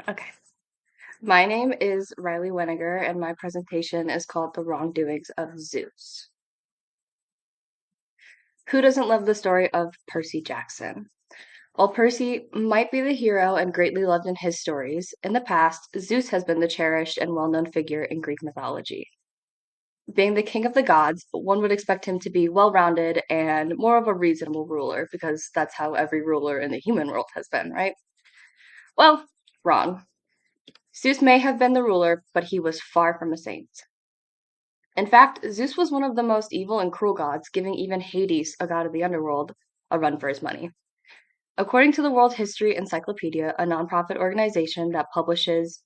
Okay. My name is Riley Weniger, and my presentation is called The Wrongdoings of Zeus. Who doesn't love the story of Percy Jackson? While Percy might be the hero and greatly loved in his stories, in the past, Zeus has been the cherished and well known figure in Greek mythology. Being the king of the gods, one would expect him to be well rounded and more of a reasonable ruler, because that's how every ruler in the human world has been, right? Well, wrong. Zeus may have been the ruler, but he was far from a saint. In fact, Zeus was one of the most evil and cruel gods, giving even Hades, a god of the underworld, a run for his money. According to the World History Encyclopedia, a nonprofit organization that publishes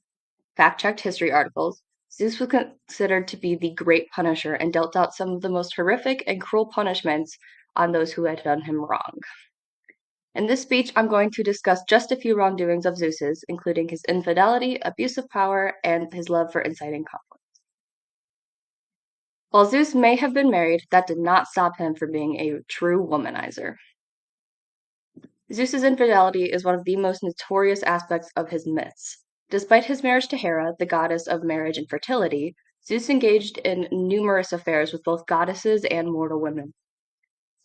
fact checked history articles, Zeus was considered to be the great punisher and dealt out some of the most horrific and cruel punishments on those who had done him wrong. In this speech, I'm going to discuss just a few wrongdoings of Zeus's, including his infidelity, abuse of power, and his love for inciting conflict. While Zeus may have been married, that did not stop him from being a true womanizer. Zeus's infidelity is one of the most notorious aspects of his myths. Despite his marriage to Hera, the goddess of marriage and fertility, Zeus engaged in numerous affairs with both goddesses and mortal women.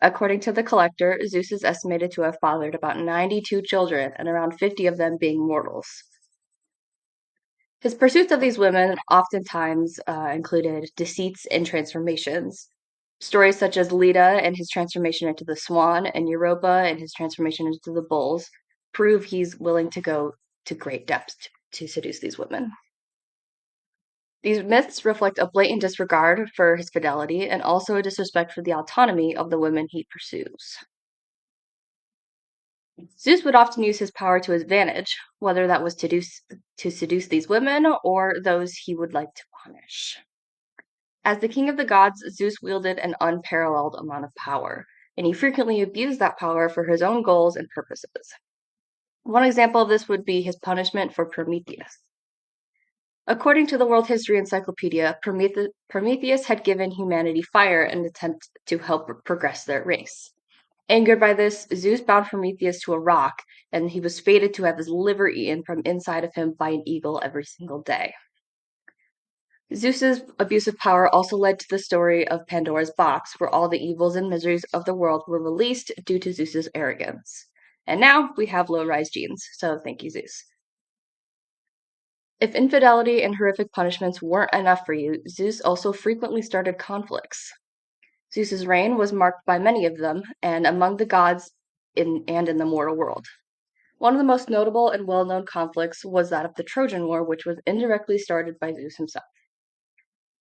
According to the collector, Zeus is estimated to have fathered about 92 children, and around 50 of them being mortals. His pursuits of these women oftentimes included deceits and transformations. Stories such as Leda and his transformation into the swan, and Europa and his transformation into the bulls, prove he's willing to go to great depths to seduce these women. These myths reflect a blatant disregard for his fidelity and also a disrespect for the autonomy of the women he pursues. Zeus would often use his power to his advantage, whether that was to seduce these women or those he would like to punish. As the king of the gods, Zeus wielded an unparalleled amount of power, and he frequently abused that power for his own goals and purposes. One example of this would be his punishment for Prometheus. According to the World History Encyclopedia, Prometheus had given humanity fire in an attempt to help progress their race. Angered by this, Zeus bound Prometheus to a rock, and he was fated to have his liver eaten from inside of him by an eagle every single day. Zeus's abuse of power also led to the story of Pandora's box, where all the evils and miseries of the world were released due to Zeus's arrogance. And now we have low-rise genes, so thank you, Zeus. If infidelity and horrific punishments weren't enough for you, Zeus also frequently started conflicts. Zeus's reign was marked by many of them, and among the gods in the mortal world. One of the most notable and well-known conflicts was that of the Trojan War, which was indirectly started by Zeus himself.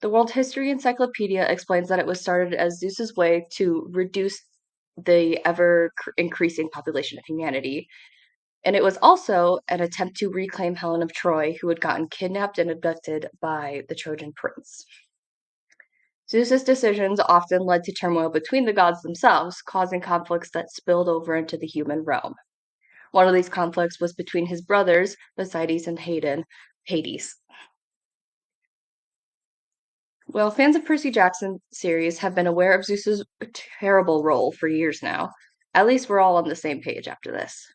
The World History Encyclopedia explains that it was started as Zeus's way to reduce the ever increasing population of humanity, and it was also an attempt to reclaim Helen of Troy, who had gotten kidnapped and abducted by the Trojan prince. Zeus's decisions often led to turmoil between the gods themselves, causing conflicts that spilled over into the human realm. One of these conflicts was between his brothers, Poseidon and Hades. Well, fans of Percy Jackson series have been aware of Zeus's terrible role for years now. At least we're all on the same page after this.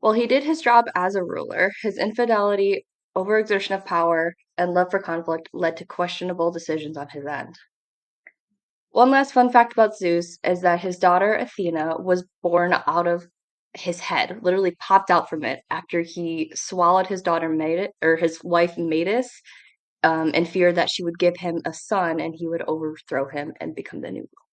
While he did his job as a ruler, his infidelity, overexertion of power, and love for conflict led to questionable decisions on his end. One last fun fact about Zeus is that his daughter Athena was born out of his head, literally popped out from it after he swallowed his daughter his wife Metis, in fear that she would give him a son and he would overthrow him and become the new ruler.